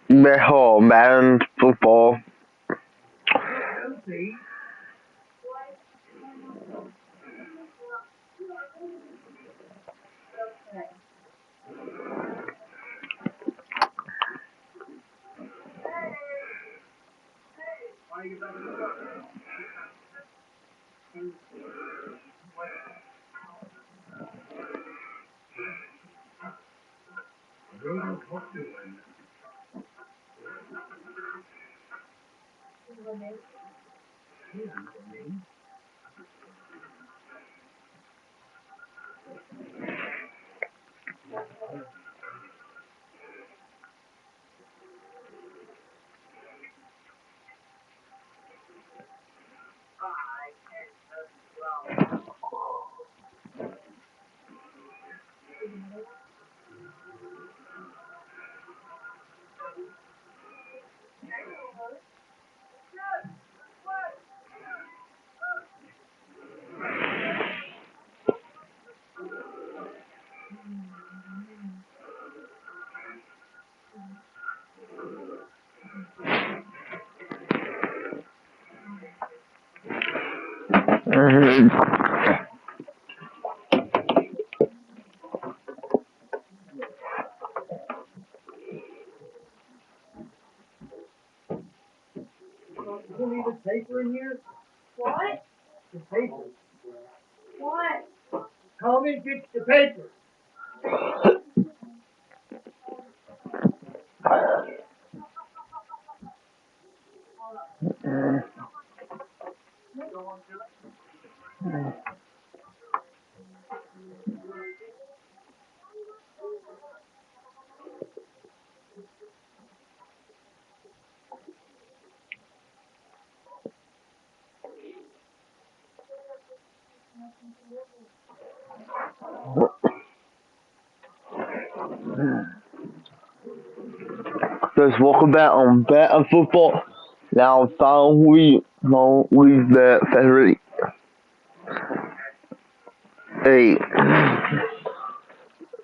mejor Madden football. You leave the paper in here? What? The paper. What? Come and get the paper. Just welcome back on Madden football. Now finally the February 8.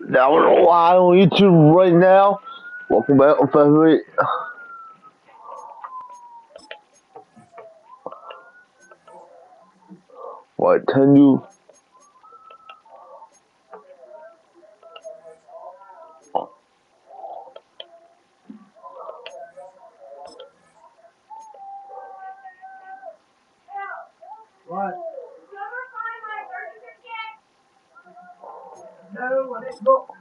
Now we're live on YouTube right now. Welcome back on February. What Tango? What? No, I didn't look.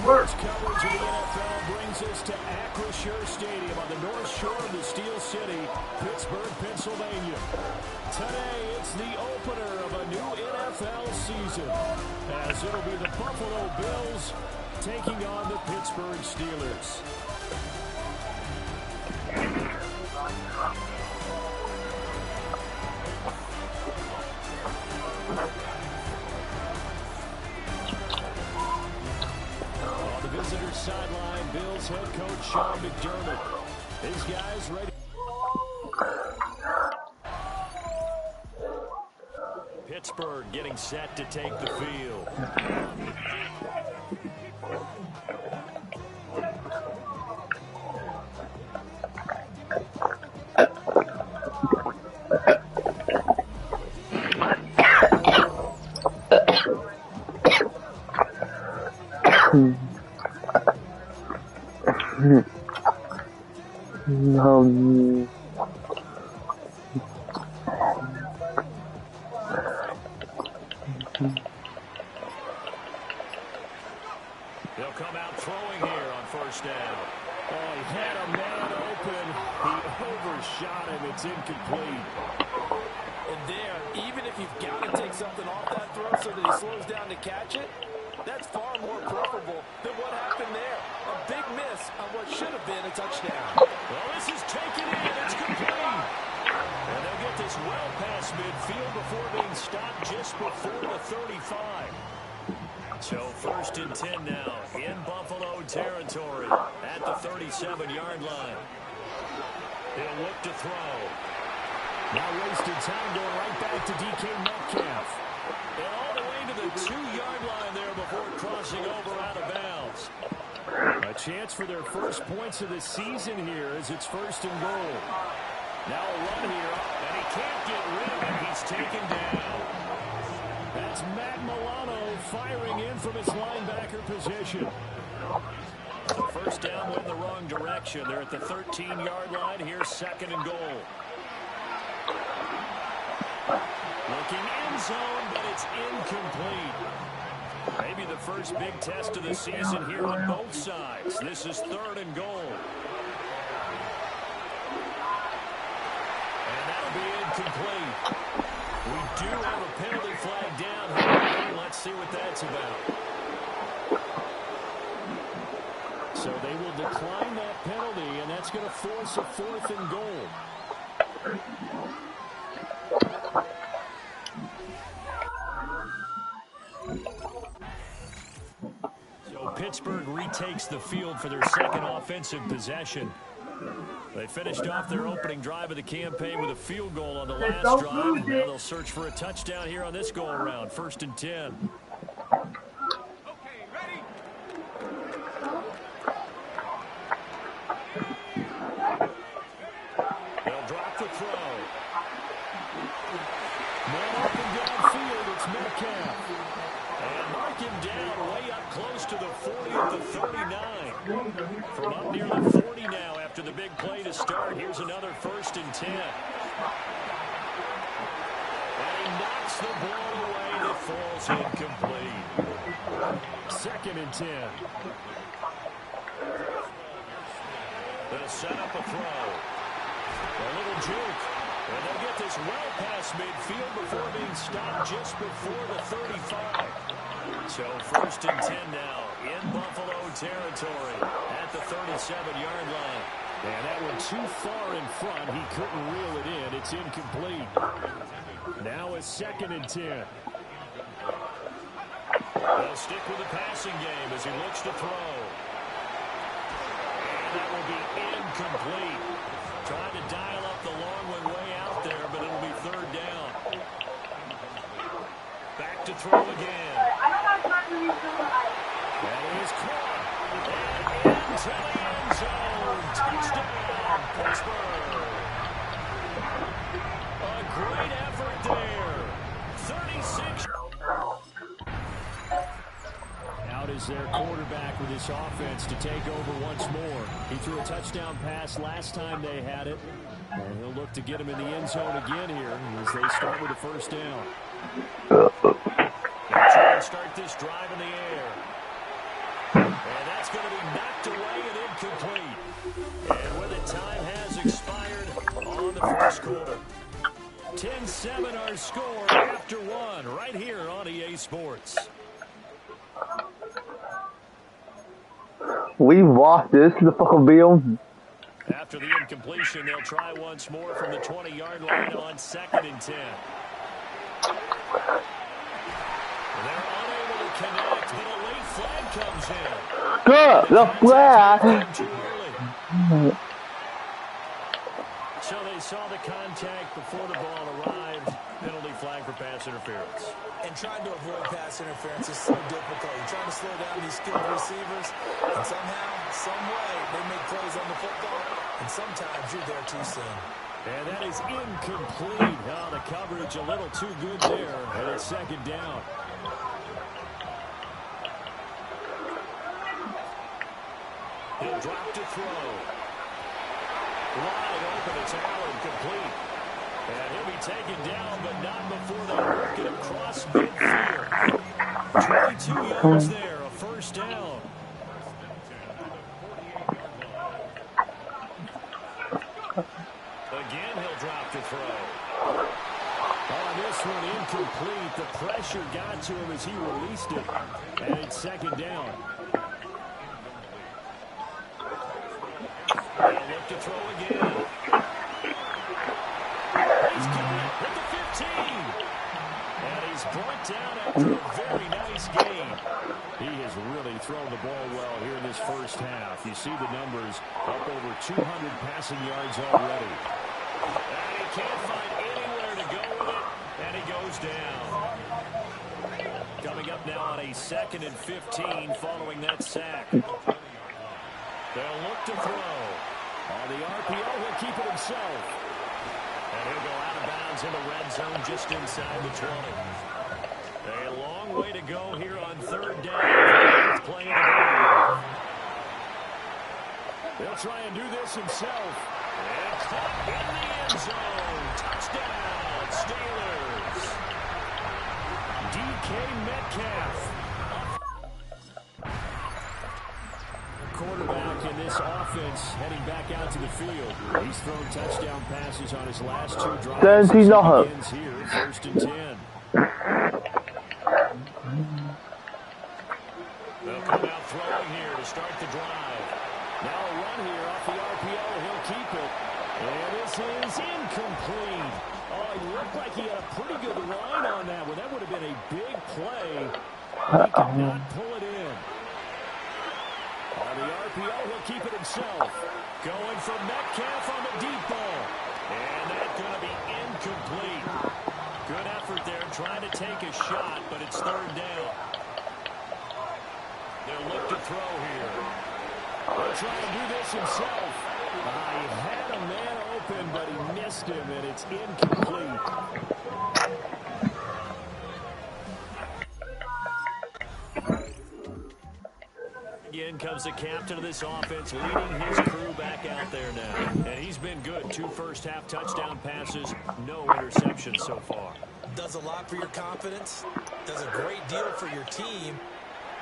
Sports coverage of the NFL brings us to Acrisure Stadium on the north shore of the Steel City, Pittsburgh, Pennsylvania. Today, it's the opener of a new NFL season, as it'll be the Buffalo Bills taking on the Pittsburgh Steelers. Visitor sideline, Bills head coach Sean McDermott. His guys ready. Pittsburgh getting set to take the field. He'll come out throwing here on first down. Oh, he had a man open. He overshot him. It's incomplete. And there, even if you've got to take something off that throw so that he slows down to catch it, that's far more preferable than what happened there. A big miss on what should have been a touchdown. Well, this is taken in. It's complete. And they'll get this well past midfield before being stopped just before the 35. So 1st and 10 now in Buffalo territory at the 37-yard line. He'll look to throw. Now wasted time going right back to DK Metcalf. And all the way to the 2-yard line there before crossing over out of bounds. A chance for their first points of the season here as it's 1st and goal. Now a run here, and he can't get rid of it. He's taken down. That's Matt Milano firing in from his linebacker position. The first down went in the wrong direction. They're at the 13-yard line. Here's 2nd and goal. Looking end zone, but it's incomplete. Maybe the first big test of the season here on both sides. This is 3rd and goal. And that'll be incomplete. We do have a penalty flag down here. Let's see what that's about. So they will decline that penalty, and that's going to force a 4th and goal. So Pittsburgh retakes the field for their second offensive possession. They finished off their opening drive of the campaign with a field goal on the last drive. Now they'll search for a touchdown here on this go-around. 1st and 10. They'll drop the throw. Man up and downfield, it's Metcalf. And mark him down way up close to the 40 at the 39. From up near the 40 now after the big play to start. Here's another 1st and 10. And he knocks the ball away and it falls incomplete. 2nd and 10. They'll set up a throw. A little juke. And they'll get this well past midfield before being stopped just before the 35. So 1st and 10 now in Buffalo territory at the 37-yard line. And that one too far in front. He couldn't reel it in. It's incomplete. Now a 2nd and 10. They'll stick with the passing game as he looks to throw. And that will be incomplete. Trying to dial up the long one way out there, but it'll be 3rd down. Back to throw again. That is caught. And into the end zone. Touchdown, Pittsburgh. A great effort there. 36. Out is their quarterback with this offense to take over once more. He threw a touchdown pass last time they had it. And he'll look to get him in the end zone again here as they start with the 1st down. They'll try and start this drive in the air. And that's going to be knocked away and incomplete. And with it, time has expired on the 1st quarter. 10-7 our score after 1 right here on EA Sports. We lost this to the fucking Bills. After the incompletion, they'll try once more from the 20-yard line on 2nd and 10. They're unable to connect, but a late flag comes in. Good, the flag. Too early. So they saw the contact before the ball arrived. Penalty flag for pass interference. And trying to avoid pass interference is so difficult. You're trying to slow down these skilled receivers, and somehow, some way, they make plays on the football, and sometimes you're there too soon. And that is incomplete. Oh, the coverage a little too good there, and it's 2nd down. He'll drop to throw. Wide open, it's Allen, complete. And he'll be taken down, but not before they work it across midfield. 22 yards there, a 1st down. Again, he'll drop to throw. On this one, incomplete. The pressure got to him as he released it. And it's 2nd down. They'll look to throw again. He's got it at the 15. And he's brought down after a very nice game. throwing the ball well here in this first half. You see the numbers up over 200 passing yards already. And he can't find anywhere to go with it, and he goes down. Coming up now on a 2nd and 15 following that sack. They'll look to throw. On the RPO, he'll keep it himself. And he'll go out of bounds in the red zone just inside the 20. A long way to go here on 3rd down. He's playing the ball. He'll try and do this himself. And caught in the end zone. Touchdown, Steelers. DK Metcalf. Quarterback in this offense heading back out to the field. He's thrown touchdown passes on his last 2 drives. He begins here, 1st and 10. They'll come out throwing here to start the drive. Now a run here off the RPO. He'll keep it. And this is incomplete. Oh, he looked like he had a pretty good line on that one. That would have been a big play. He could not pull it in. On the RPO, he'll keep it himself. Going for Metcalf on the deep ball. And that's going to be incomplete. Good effort there trying to take a shot, but it's 3rd down. They'll look to throw here. He'll try to do this himself. He had a man open, but he missed him, and it's incomplete. Again comes the captain of this offense, leading his crew back out there now. And he's been good. 2 first-half touchdown passes, no interceptions so far. Does a lot for your confidence, does a great deal for your team,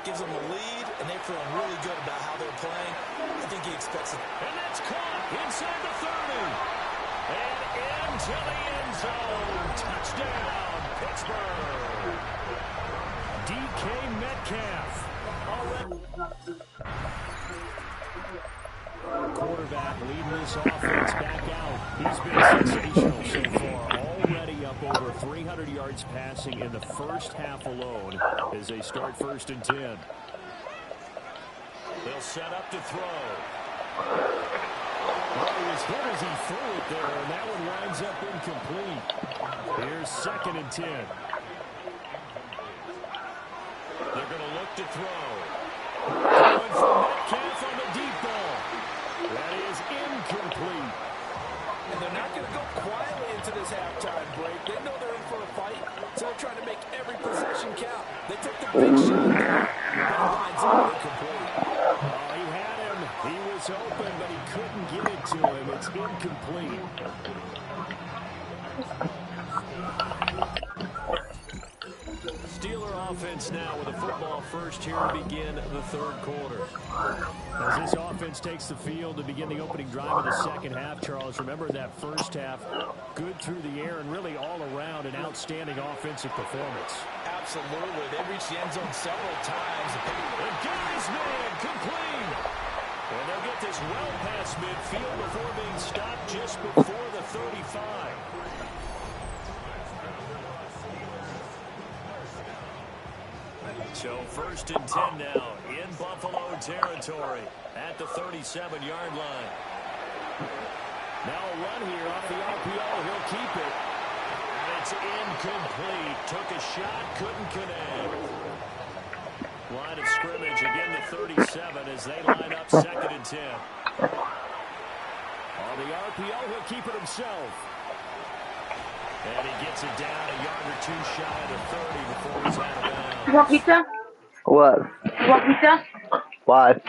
gives them a lead, and they're feeling really good about how they're playing. I think he expects it. And that's caught inside the 30. And into the end zone. Touchdown, Pittsburgh. DK Metcalf. Quarterback leading this offense back out. He's been sensational so far. Already up over 300 yards passing in the first half alone as they start 1st and 10. They'll set up to throw. Well, he was hit as he threw it there, and that one winds up incomplete. Here's 2nd and 10. They're going to look to throw. Going for Metcalf on the deep ball. That is incomplete. And they're not going to go quietly into this halftime break. They know they're in for a fight, so they're trying to make every possession count. They took the big shot there, but it lines up incomplete. Oh, he had him. He was open, but he couldn't get it to him. It's incomplete. Steeler offense now with a football first here to begin the 3rd quarter. As this offense takes the field to begin the opening drive of the 2nd half, Charles, remember that first half, good through the air and really all around an outstanding offensive performance. Absolutely. They reached the end zone several times. And Gary's man complete. And they'll get this well past midfield before being stopped just before the 35. So 1st and 10 now in Buffalo territory at the 37-yard line. Now a run here off the RPO. He'll keep it. And it's incomplete. Took a shot, couldn't connect. Line of scrimmage again to 37 as they line up 2nd and 10. On the RPO, he'll keep it himself. And he gets it down a yard or 2 shy of the 30 before he's out of bounds. You want pizza? What? You want pizza? Why?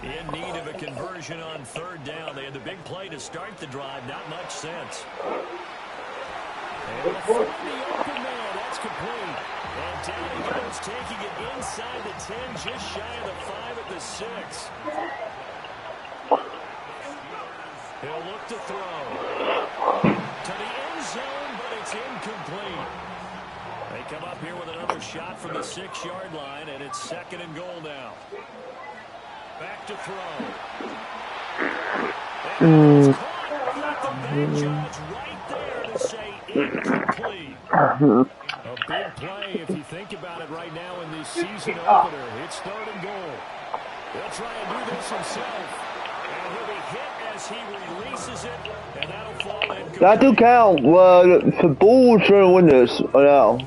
In need of a conversion on third down. They had the big play to start the drive. Not much sense. And they'll find the open man. That's complete. And down he goes, taking it inside the 10, just shy of the 5 at the 6. He'll look to throw. To the end zone, but it's incomplete. They come up here with another shot from the 6-yard line, and it's 2nd and goal now. Back to throw. And it's caught. The back judge right there to say incomplete. A big play if you think about it right now in this season opener. It's 3rd and goal. He'll try and do this himself. And he'll be hit as he releases it, and that'll fall incomplete. That do count. The Bulls should win this. Now.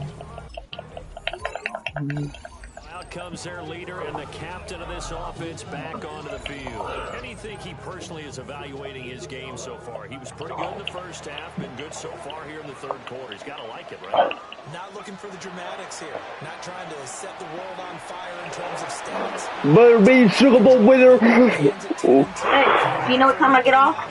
Out comes their leader and the captain of this offense back onto the field. How do you think he personally is evaluating his game so far? He was pretty good in the first half, been good so far here in the 3rd quarter. He's got to like it, right? Not looking for the dramatics here. Not trying to set the world on fire in terms of stats. Better be Super Bowl winner. Hey, do you know what time I get off?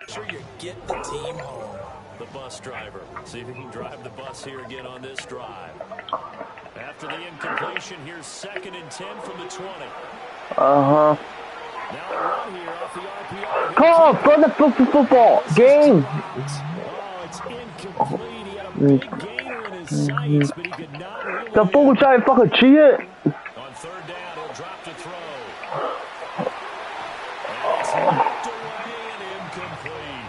Sure you get the team home. The bus driver. See if he can drive the bus here again on this drive. After the incompletion, here's 2nd and 10 from the 20. Uh-huh. Now a run here off the RPO. Call for the football game. Oh, it's incomplete. He had a big gainer in his sights, but he could not really. The Bulls trying to fucking cheat it. On 3rd down, he'll drop to throw. And it's knocked away and incomplete.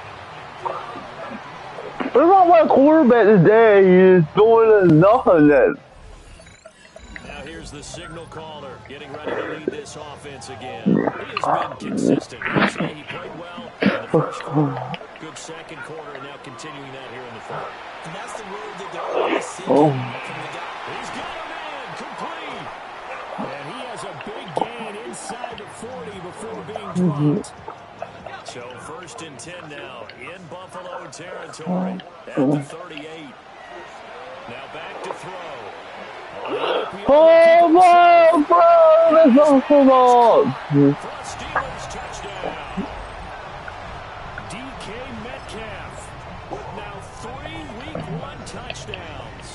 There's not one quarterback today. He's doing nothing. Now here's the signal caller getting ready to lead this offense again. He has been consistent. Yesterday he played well in the first quarter. Good 2nd quarter, and now continuing that here in the 3rd. And that's the word that they're always seeking from the guy. He's got a man complete. And he has a big gain inside the 40 before being dropped. So 1st and 10 now in Buffalo territory at the 38. Now back to throw. Oh, bro, that's not football. Steelers touchdown. DK Metcalf with now 3 Week 1 touchdowns.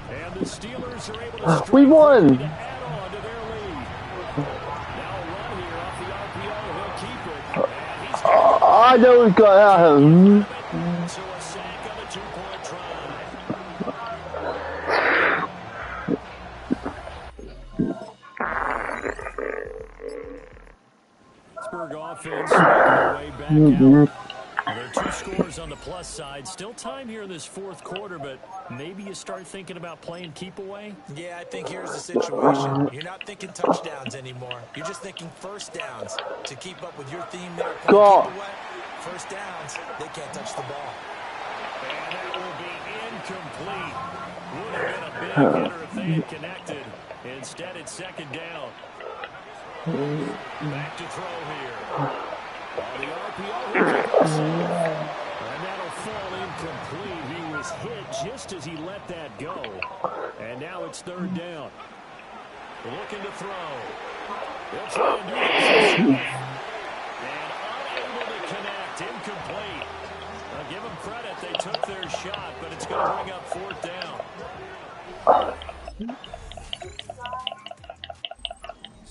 And the Steelers are able to We won. to add on to their lead. Now a run here off the RPO. He'll keep it. And he's got I know it's gonna happen. so a sack on a 2-point try. Pittsburgh offense making their way back out. There are 2 scores on the plus side. Still time here in this 4th quarter, but maybe you start thinking about playing keep away? Yeah, I think here's the situation. You're not thinking touchdowns anymore. You're just thinking 1st downs. To keep up with your theme there, God. keep away. 1st downs, they can't touch the ball. And that will be incomplete. Would have been a big hitter if they had connected. Instead, it's 2nd down. Back to throw here. On the RPO, he'll kick it safe. And that'll fall incomplete. He was hit just as he let that go. And now it's 3rd down. Looking to throw. He'll try and do this himself. And unable to connect. Incomplete. Now give them credit. They took their shot, but it's going to bring up 4th down.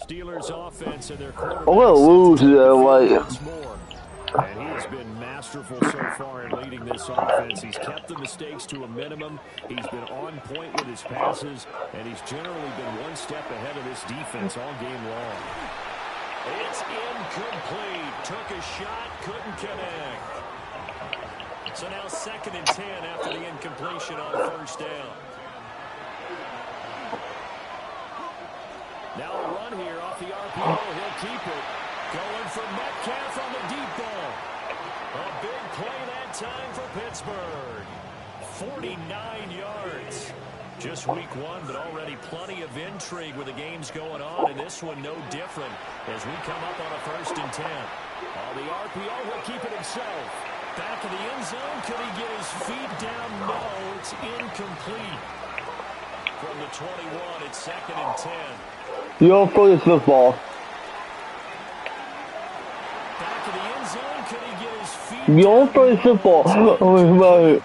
Steelers offense and their quarterback. I'm gonna lose that way. And he has been masterful so far in leading this offense. He's kept the mistakes to a minimum. He's been on point with his passes, and he's generally been one step ahead of this defense all game long. It's incomplete. Took a shot, couldn't connect. So now 2nd and 10 after the incompletion on 1st down. Now a run here off the RPO. He'll keep it. Going for Metcalf on the deep ball. A big play that time for Pittsburgh. 49 yards. Just week one, but already plenty of intrigue with the games going on, and this one no different as we come up on a 1st and 10. The RPO will keep it himself. Back of the end zone. Could he get his feet down? No, it's incomplete. From the 21, it's 2nd and 10. You don't throw this football. Back of the end zone. Could he get his feet You don't throw this football. Oh my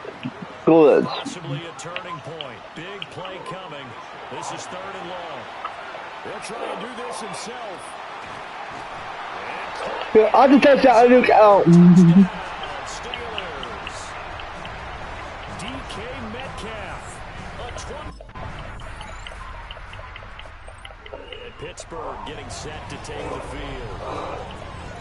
good. Possibly a turning point. Big play coming. This is 3rd and long. He'll try and do this himself. Yeah, I can touch that. I look out. Steelers. DK Metcalf. Pittsburgh getting set to take the field.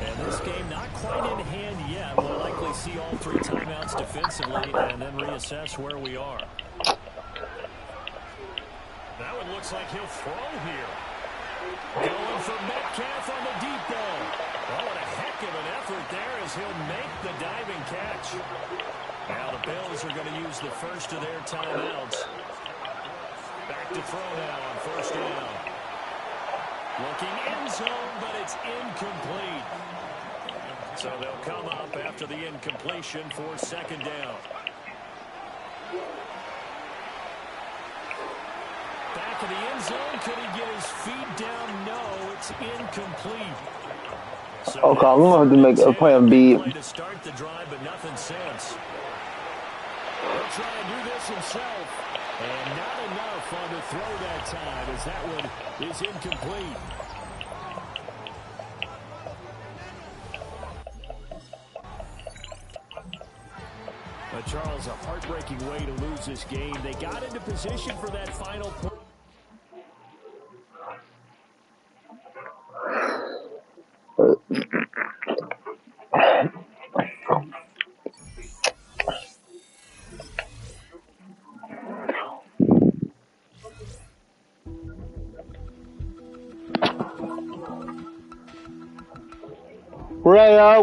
And this game not quite in hand yet. We'll likely see all 3 timeouts defensively and then reassess where we are. That one looks like he'll throw here. Going for Metcalf on the deep ball. Oh, and a heck of an effort there as he'll make the diving catch. Now the Bills are going to use the first of their timeouts. Back to throw now on 1st down. Looking end zone, but it's incomplete. So they'll come up after the incompletion for 2nd down. Back of the end zone. Could he get his feet down? No, it's incomplete. So Okay, I'm gonna have to make a plan B. to start the drive, but nothing since. He'll try and do this himself. And not enough on the throw that time as that one is incomplete. But Charles, a heartbreaking way to lose this game. They got into position for that final point.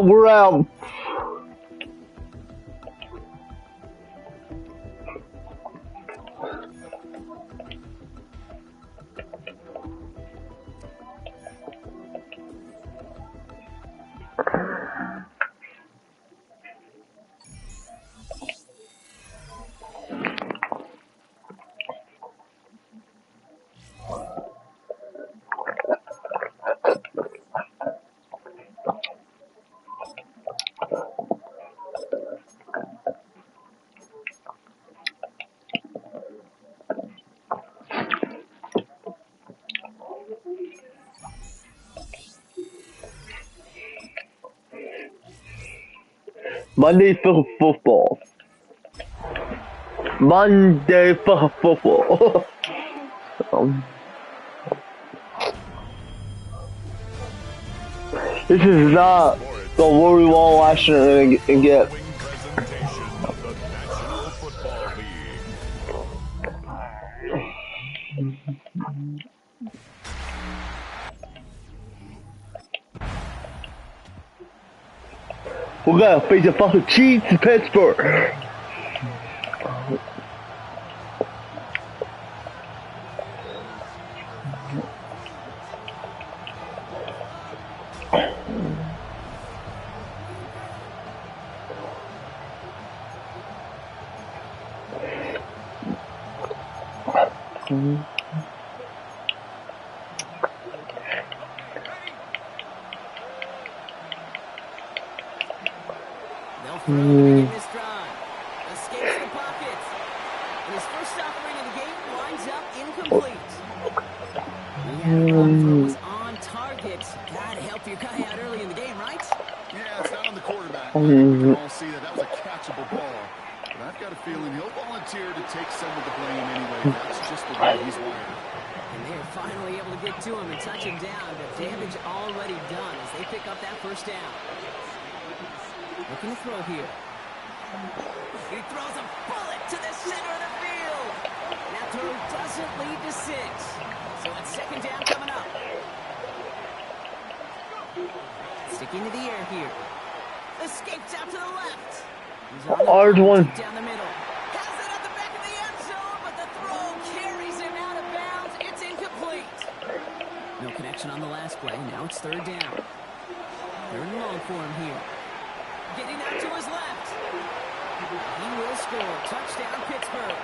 We're out. Monday for football. Monday for football. This is not the what we want to watch and get. We're gonna face the fucking Chiefs in Pittsburgh. In this drive, escapes the pockets, and his first offering of the game winds up incomplete. Throw was on target. Gotta help your guy out early in the game, right? Yeah, it's not on the quarterback. We can all see that was a catchable ball. But I've got a feeling he'll volunteer to take some of the blame anyway. That's just the way he's wired. And they're finally able to get to him and touch him down, but damage already done as they pick up that 1st down. Looking to throw here. He throws a bullet to the center of the field. That throw doesn't lead to 6. So it's 2nd down coming up. Sticking to the air here. Escapes out to the left. He's on the Ours one. down the middle. Has it at the back of the end zone, but the throw carries No connection on the last play. Now it's third down. Third and long for him here. Getting out to his left. He will score. Touchdown, Pittsburgh.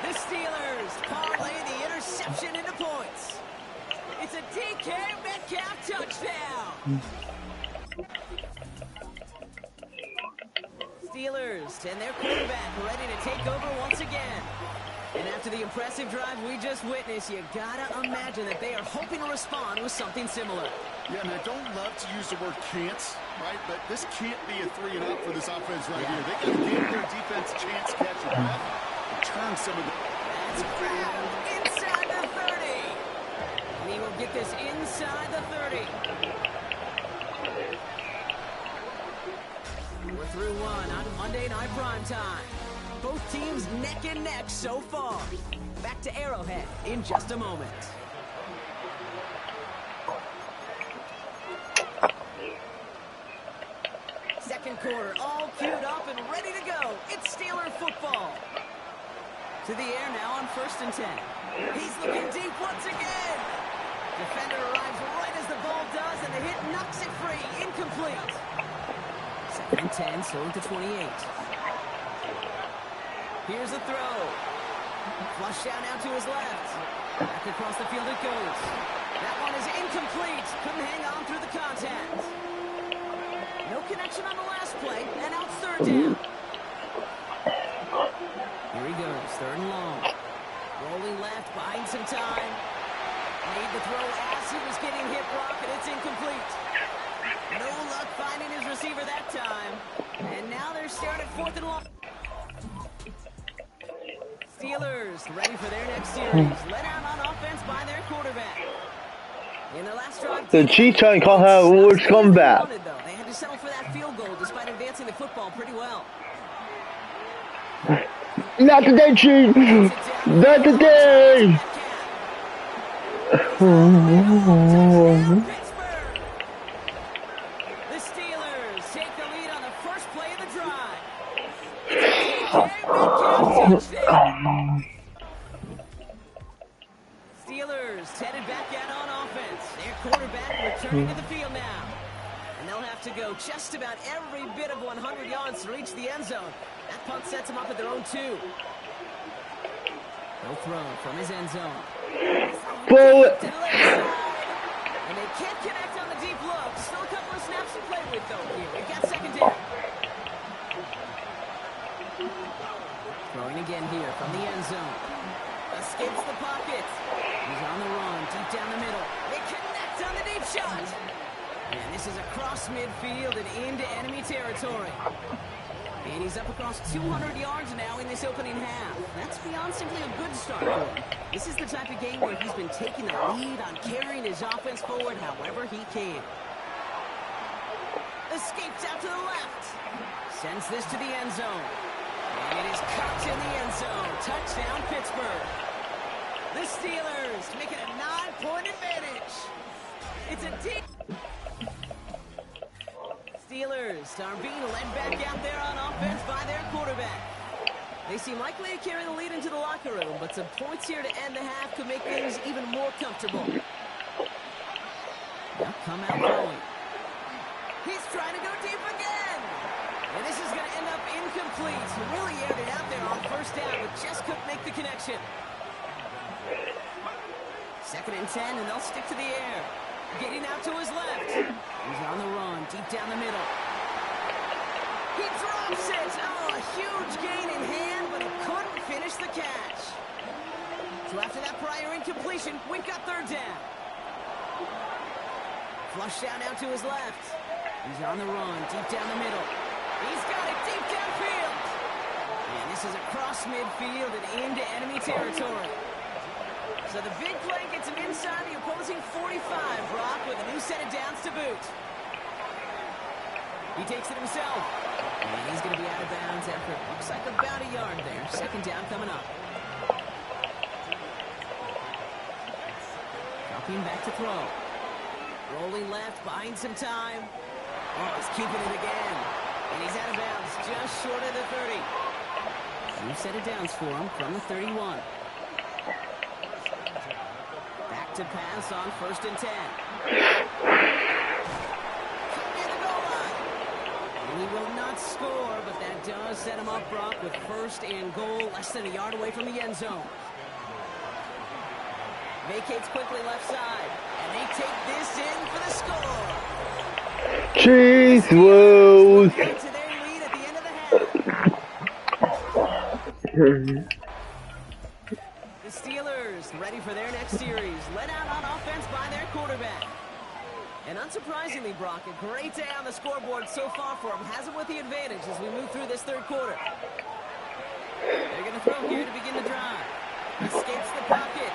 The Steelers parlay the interception into points. It's a DK Metcalf touchdown. Steelers and their quarterback ready to take over once again. And after the impressive drive we just witnessed, you gotta imagine that they are hoping to respond with something similar. Yeah, and I don't love to use the word can't, right? But this can't be a 3-and-out for this offense right here. They got to give their defense a chance to catch your breath and turn some of the... That's Brown inside the 30. And he will get this inside the 30. We're through one on Monday Night Primetime. Both teams neck and neck so far. Back to Arrowhead in just a moment. Second quarter, all queued up and ready to go. It's Steeler football. To the air now on 1st and 10. He's looking deep once again. Defender arrives right as the ball does, and the hit knocks it free. Incomplete. 2nd and 10, so into 28. Here's the throw. Flush down now to his left. Back across the field it goes. That one is incomplete. Couldn't hang on through the contact. No connection on the last play, and out third down. Here he goes, third and long. Rolling left, buying some time. Made the throw as he was getting hit block, and it's incomplete. No luck finding his receiver that time. And now they're staring at 4th and long. Steelers ready for their next series. Let out on offense by their quarterback. In the last drive, The Chiefs can't have a worse comeback. They had to settle for that field goal despite advancing the football pretty well. Not today, Chiefs. Not today. The Steelers take the lead on the first play of the drive. Steelers headed back out on offense. Their quarterback returning to the field now. And they'll have to go just about every bit of 100 yards to reach the end zone. That punt sets them up at their own 2. No throw from his end zone. Forward. To the left side. And they can't connect on the deep look. Still a couple of snaps to play with, though, here. We've got 2nd down. Throwing again here from the end zone. Escapes the pocket. He's on the run, deep down the middle. They connect on the deep shot. And this is across midfield and into enemy territory. And he's up across 200 yards now in this opening half. That's beyond simply a good start for him. This is the type of game where he's been taking the lead on carrying his offense forward however he can. Escapes out to the left. Sends this to the end zone. And it is caught in the end zone. Touchdown, Pittsburgh. The Steelers make it a 9-point advantage. It's a deep... Steelers are being led back out there on offense by their quarterback. They seem likely to carry the lead into the locker room, but some points here to end the half could make things even more comfortable. Now come out throwing. He's trying to go deep again. And this is going to end up incomplete. He really aired it out there on 1st down, but just couldn't make the connection. 2nd and 10, and they'll stick to the air. Getting out to his left. He's on the run, deep down the middle. He drops it. Oh, a huge gain in hand, but he couldn't finish the catch. So after that prior incompletion, we've got 3rd down. Flush down now to his left. He's on the run, deep down the middle. He's got it deep downfield. And this is across midfield and into enemy territory. So the big play gets him inside the opposing 45, Brock, with a new set of downs to boot. He takes it himself. And he's going to be out of bounds after it looks like about a yard there. 2nd down coming up. Dropping back to throw. Rolling left, buying some time. Oh, he's keeping it again. And he's out of bounds, just short of the 30. New set of downs for him from the 31. Back to pass on 1st and 10. Near the goal line. And he will not score, but that does set him up, Brock, with 1st and goal, less than a yard away from the end zone. Vacates quickly left side, and they take this in for the score. Cheese Wolves. To their lead at the end of the half. The Steelers ready for their next series, led out on offense by their quarterback. And unsurprisingly, Brock, a great day on the scoreboard so far for him. Has it with the advantage as we move through this 3rd quarter. They're going to throw here to begin the drive. Escapes the pocket.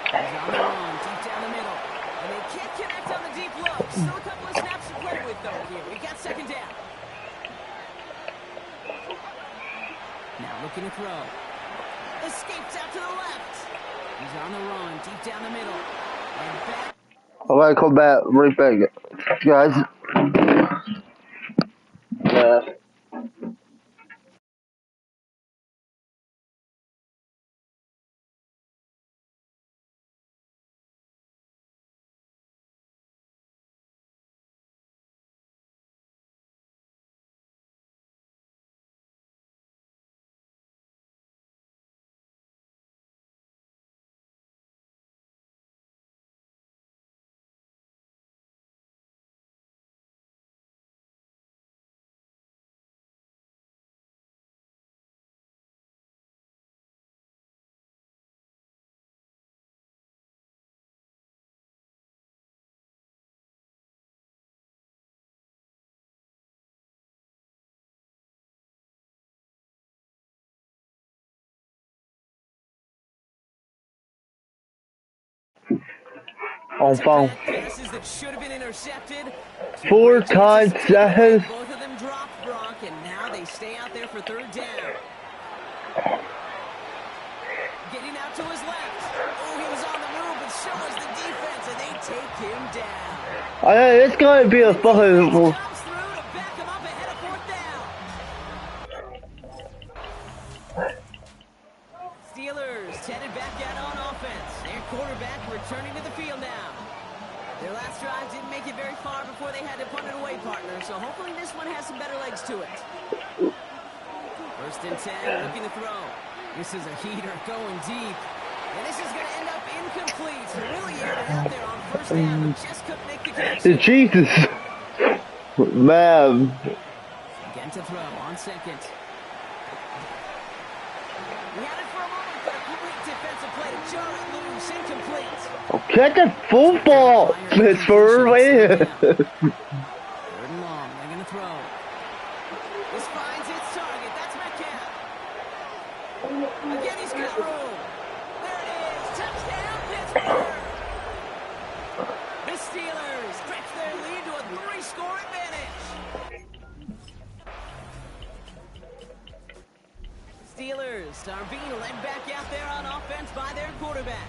He's on the run, deep down the middle. And they can't connect on the deep look. Still a couple of snaps to play with, though, here. We got 2nd down. Now looking to throw. Escapes out to the left. He's on the run, deep down the middle. And back. Alright, come back right back, guys. Enfin. Passes that should have been intercepted. 4 times that. Both of them dropped, Brock, and now they stay out there for 3rd down. Getting out to his left. Oh, he was on the move, but so was the defense, and they take him down. It's gonna be a fucking. Comes through to back him up ahead of 4th down. Steelers headed back out on offense. Their quarterback returning to the field now. Their last drive didn't make it very far before they had to punt it away, partner, so hopefully this one has some better legs to it. 1st and 10, looking to throw. This is a heater going deep. And this is going to end up incomplete. So really aired it out there on 1st down, but just couldn't make the connection. Jesus. Man. Again to throw on 2nd. We had it for a moment, but a complete defensive play to jar it loose, incomplete. Catch a football, Pittsburgh. 3rd and long, they're going to throw. This finds its target, that's Metcalf. Again, he's got room. There it is, touchdown, Pittsburgh. The Steelers stretch their lead to a 3-score advantage. Steelers are being led back out there on offense by their quarterback.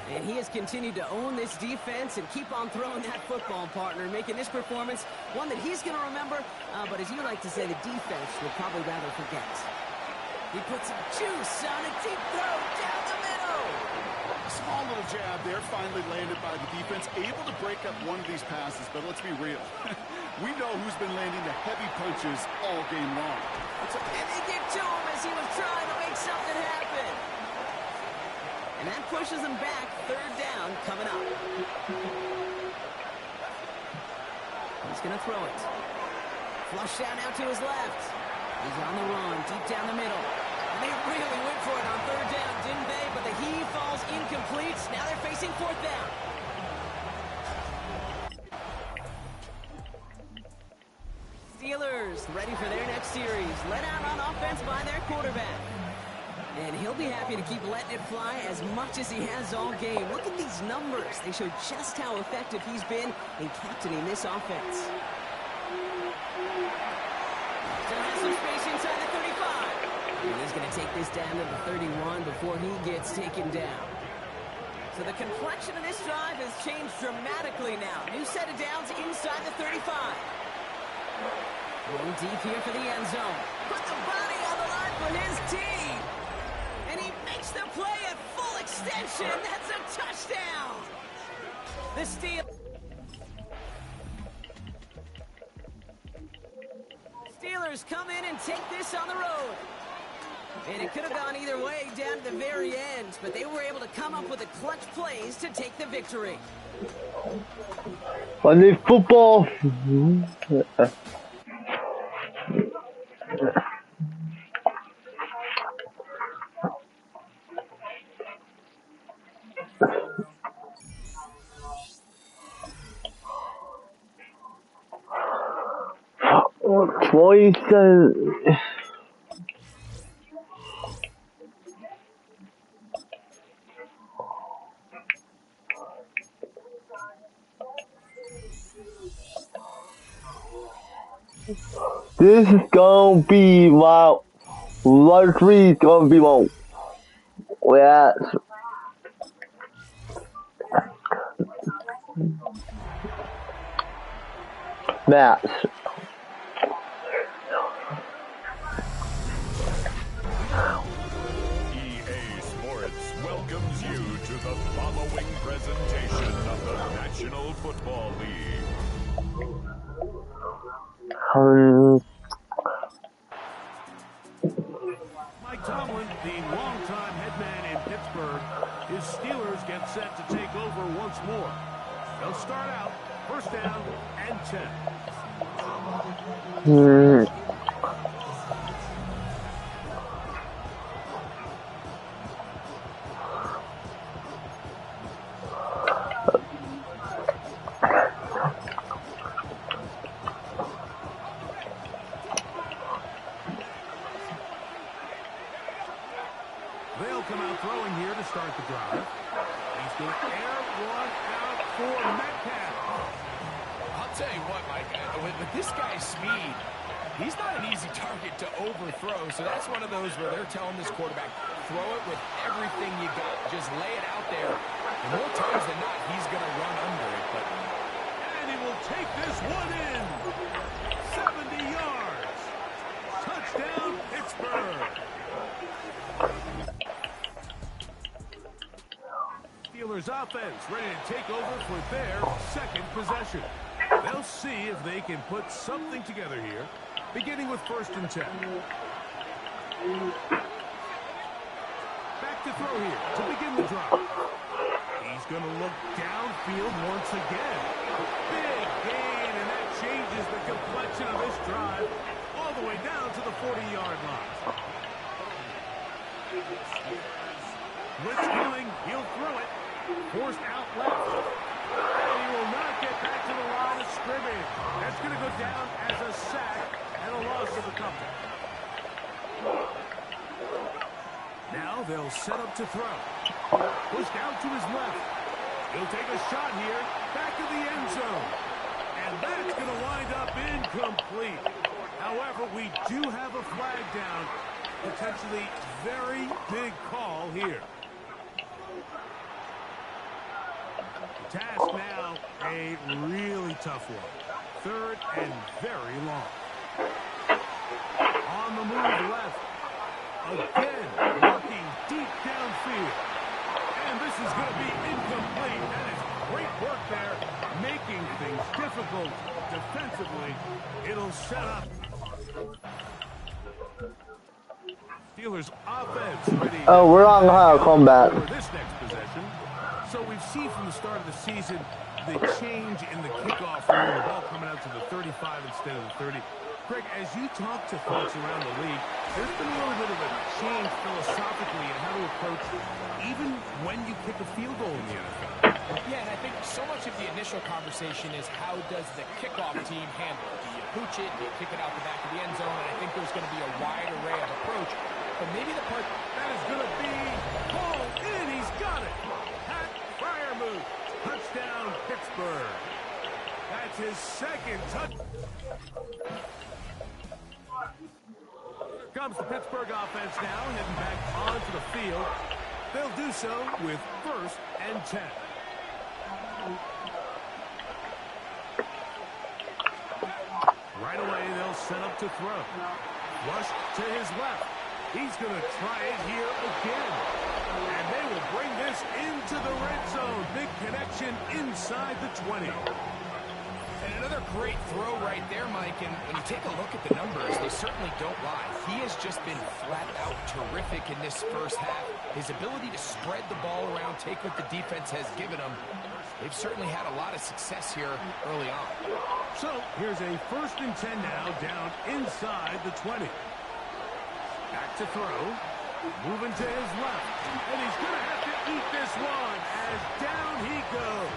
And he has continued to own this defense and keep on throwing that football, partner, making this performance one that he's going to remember, but as you like to say, the defense will probably rather forget. He puts some juice on a deep throw down the middle. A small little jab there, finally landed by the defense, able to break up one of these passes, but let's be real. We know who's been landing the heavy punches all game long. And they get to him as he was trying to make something happen. And that pushes him back. 3rd down coming up. He's going to throw it. Flush down out to his left. He's on the run, deep down the middle. And they really went for it on 3rd down, didn't they? But the heave falls incomplete. Now they're facing 4th down. Steelers ready for their next series. Led out on offense by their quarterback. And he'll be happy to keep letting it fly as much as he has all game. Look at these numbers. They show just how effective he's been in captaining this offense. Still has some space inside the 35. And he's going to take this down to the 31 before he gets taken down. So the complexion of this drive has changed dramatically now. New set of downs inside the 35. Going deep here for the end zone. Put the body on the line for his team. And he makes the play at full extension. That's a touchdown. The Steelers come in and take this on the road. And it could have gone either way down to the very end, but they were able to come up with the clutch plays to take the victory. I need football. 27. This is gonna be my lottery. Is gonna be my match. EA Sports welcomes you to the following presentation of the National Football League. Mike Tomlin, the longtime head man in Pittsburgh, his Steelers get set to take over once more. They'll start out first down and 10. They'll come out throwing here to start the drive. He's going to air one out for Metcalf. I'll tell you what, Mike, with this guy's speed, he's not an easy target to overthrow. So that's one of those where they're telling this quarterback, throw it with everything you got. Just lay it out there. And more times than not, he's going to run under it. And he will take this one in. 70 yards. Touchdown, Pittsburgh. Steelers offense ready to take over for their second possession. They'll see if they can put something together here, beginning with first and 10. Back to throw here to begin the drive. He's going to look downfield once again. Big gain, and that changes the complexion of this drive all the way down to the 40-yard line. Blitz coming, he'll throw it. Forced out left. And he will not get back to the line of scrimmage. That's going to go down as a sack and a loss of a couple. Now they'll set up to throw. Pushed out to his left. He'll take a shot here. Back to the end zone. And that's going to wind up incomplete. However, we do have a flag down. Potentially very big call here. Task now, a really tough one. Third and very long. On the move left. Again, looking deep downfield. And this is going to be incomplete. That is great work there, making things difficult defensively. It'll set up. Steelers offense ready. Oh, we're on combat. For this next possession. So we've seen from the start of the season the change in the kickoff rule, the ball coming out to the 35 instead of the 30. Greg, as you talk to folks around the league, there's been a little bit of a change philosophically in how to approach even when you kick a field goal in the NFL. Yeah, and I think so much of the initial conversation is how does the kickoff team handle it? Do you pooch it? Do you kick it out the back of the end zone? And I think there's going to be a wide array of approach. But maybe the part that is going to be pulled in. He's got it. Move. Touchdown, Pittsburgh. That's his second touch. Here comes the Pittsburgh offense now, heading back onto the field. They'll do so with first and 10. Right away, they'll set up to throw. Rush to his left. He's going to try it here again. And they will bring this into the red zone. Big connection inside the 20. And another great throw right there, Mike. And when you take a look at the numbers, they certainly don't lie. He has just been flat out terrific in this first half. His ability to spread the ball around, take what the defense has given him. They've certainly had a lot of success here early on. So here's a 1st and 10 now, down inside the 20. Back to throw. Moving to his left. And he's going to have to eat this one as down he goes.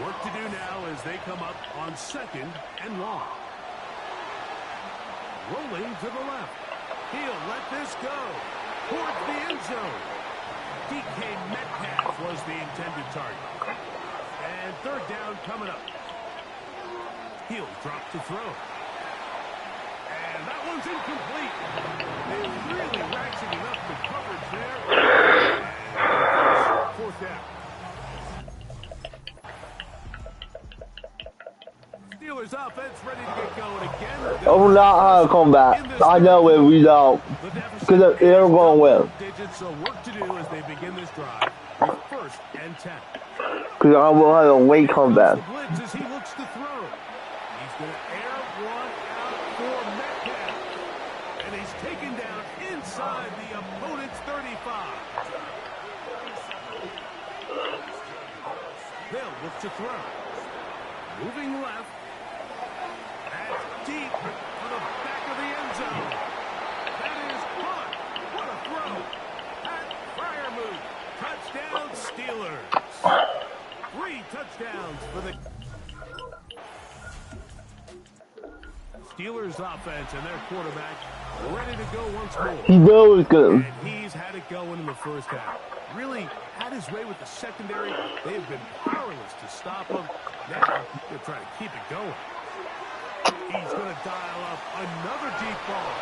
Work to do now as they come up on 2nd and long. Rolling to the left. He'll let this go towards the end zone. DK Metcalf was the intended target. And 3rd down coming up. He'll drop to throw. And that one's incomplete. They're really ratcheting up the coverage there. And 4th down. Steelers offense ready to get going again. Oh, not how to come back. I know it, we don't. Because they're going to win. Digits, so work to do as they begin this drive. 1st and 10. Because I will have a late comeback. Blitz as he looks to throw. He's going to air one out for Metcalf. And he's taken down inside the opponent's 35. They'll look to throw. Moving left. That's deep for the back of the end zone. That is caught. What a throw. Pat Fryermuth. Touchdown Steelers. 3 touchdowns for the Steelers offense, and their quarterback ready to go once more. He knows good. And he's had it going in the first half. Really had his way with the secondary. They have been powerless to stop him. Now they're trying to keep it going. He's going to dial up another deep ball.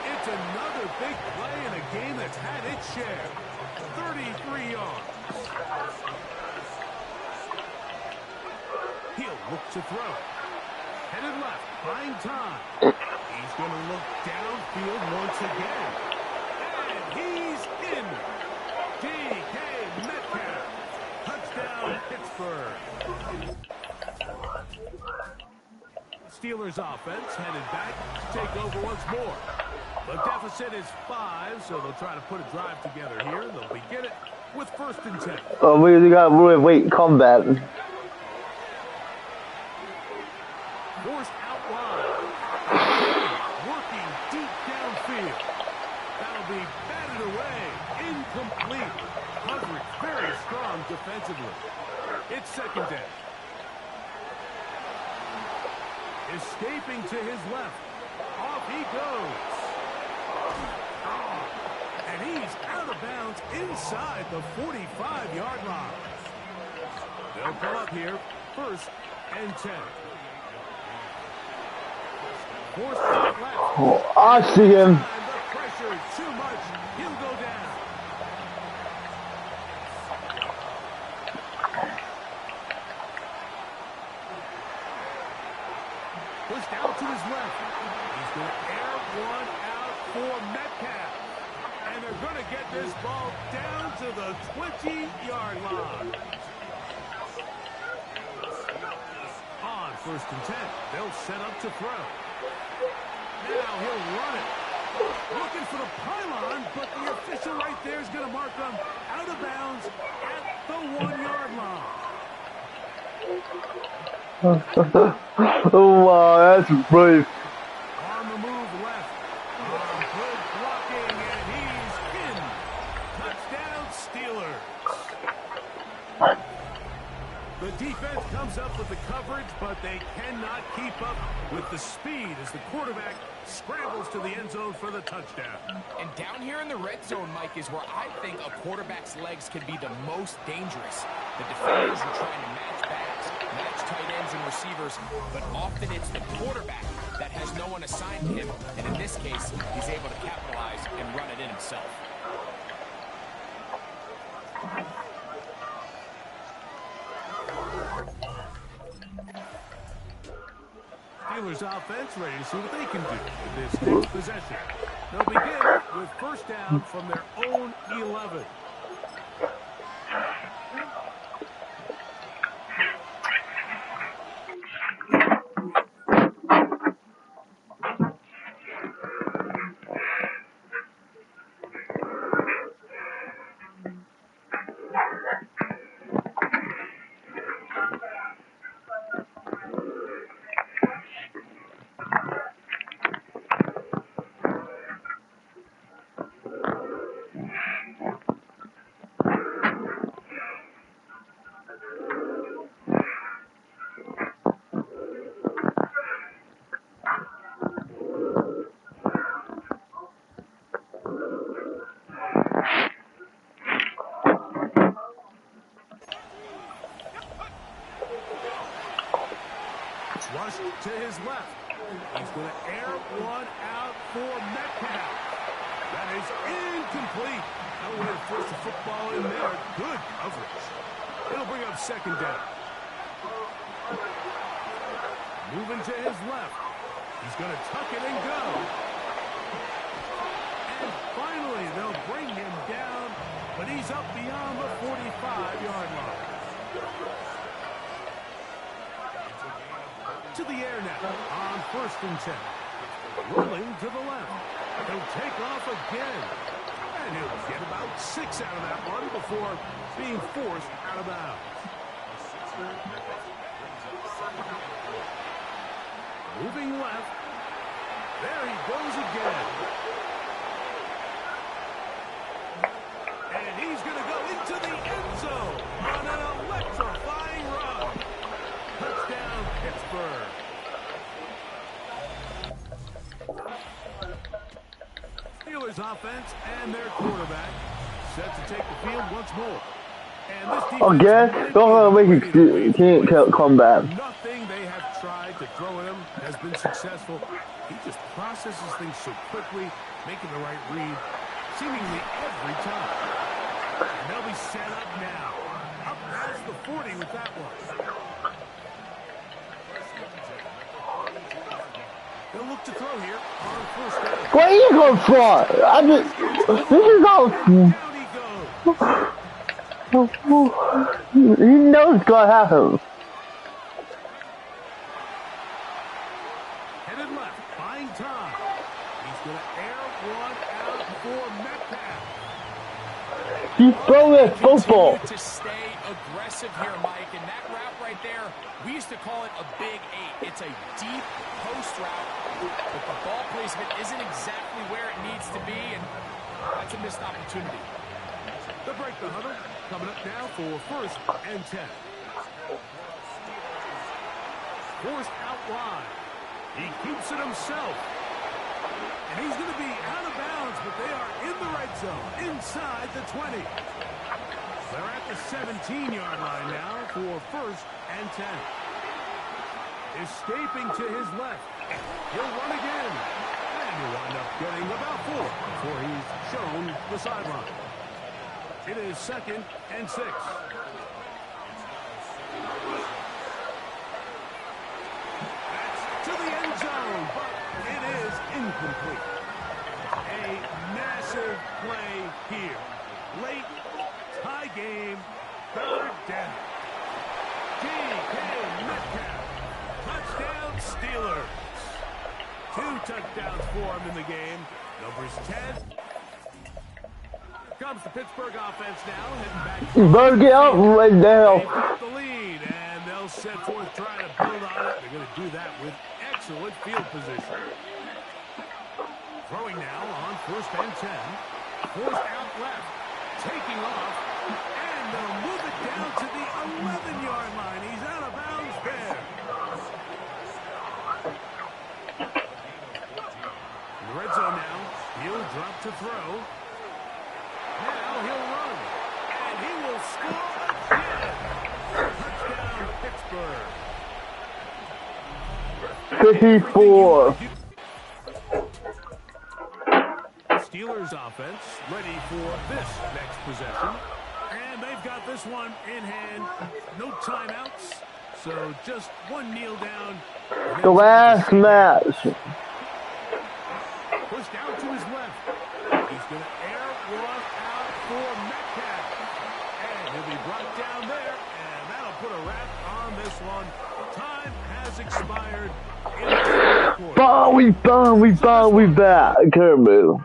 It's another big play in a game that's had its share. 33 yards. He'll look to throw. Headed left, buying time. He's going to look downfield once again. And he's in. DK Metcalf. Touchdown, Pittsburgh. Steelers offense headed back to take over once more. The deficit is 5, so they'll try to put a drive together here. They'll begin it with 1st and 10. Oh, we got to really wait comeback. Forced out wide. Working deep downfield. That'll be batted away. Incomplete. Coverage very strong defensively. It's 2nd down. Escaping to his left. Off he goes. And he's out of bounds inside the 45-yard line. They'll come up here 1st and 10. Forced out left. Oh, I see him. The pressure too much. He'll go down. Pushed out to his left. He's going to air one out for Metcalf. And they're going to get this ball down to the 20-yard line. On 1st and 10, they'll set up to throw. Now he'll run it. Looking for the pylon, but the official right there is going to mark him out of bounds at the 1-yard line. Oh, wow, that's brave. On the move left. Good blocking, and he's in. Touchdown, Steelers. The defense comes up with the coverage, but they cannot keep up with the speed as the quarterback scrambles to the end zone for the touchdown. And down here in the red zone, Mike, is where I think a quarterback's legs can be the most dangerous. The defenders are trying to match backs, match tight ends and receivers, but often it's the quarterback that has no one assigned to him, and in this case, he's able to capitalize and run it in himself. Steelers offense ready to see what they can do with this next possession. They'll begin with first down from their own 11. Rush to his left. He's going to air one out for Metcalf. That is incomplete. No way to force the football in there. Good coverage. It'll bring up second down. Moving to his left. He's going to tuck it and go. And finally, they'll bring him down, but he's up beyond the 45-yard line. To the air now on 1st and 10. Rolling to the left. He'll take off again. And he'll get about 6 out of that one before being forced out of bounds. Moving left. There he goes again. And he's going to go into the end zone on an electrifying run. Touchdown, Pittsburgh. Steelers offense and their quarterback set to take the field once more. And this defense don't make it can't come back. Nothing they have tried to throw at him has been successful. He just processes things so quickly, making the right read seemingly every time. And they'll be set up now. Up past the 40 with that one. They'll look to throw here on 1st down. Where are you going for? This is all. Down he goes. You know it's gonna happen. Headed left, buying time. He's going to air one out for Metcalf. He's throwing a football. To stay aggressive here, Mike, and that route right there, we used to call it a big 8. It's a deep post route, but the ball placement isn't exactly where it needs to be, and that's a missed opportunity. They'll break the huddle. Coming up now for 1st and 10. Forced out wide. He keeps it himself. And he's going to be out of bounds, but they are in the red zone, inside the 20. They're at the 17-yard line now for 1st and 10. Escaping to his left. He'll run again. And he'll wind up getting about 4 before he's shown the sideline. It is 2nd and 6. That's to the end zone, but it is incomplete. A massive play here. Late, tie game, 3rd down. DK Metcalf. Touchdown Steelers. 2 touchdowns for him in the game. Numbers 10. Comes the Pittsburgh offense now, heading back. Better get up right now. They've got the lead, and they'll set forth trying to build on it. They're going to do that with excellent field position. Throwing now on 1st and 10. Forced out left, taking off, and they'll move it down to the 11-yard line. He's out of bounds there. In the red zone now, he'll drop to throw. Now he'll run, and he will score again. Touchdown, Pittsburgh. 54. Steelers offense ready for this next possession. And they've got this one in hand. No timeouts, so just one kneel down. The last match. Pushed out to his left. put a wrap on this one. Time has expired in the fourth quarter. We back. Kermit.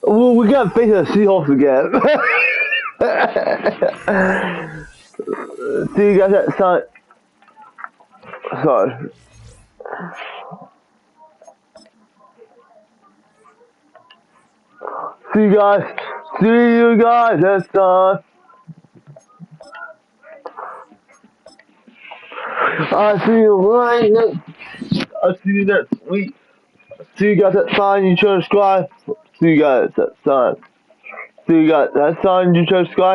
Well, we got to face the Seahawks again. See you guys at Sun. Sorry. See you guys at Sun. I'll see you next week. See you guys at Sun. You subscribe. See you guys at Sun. See you guys at Sun. You subscribe.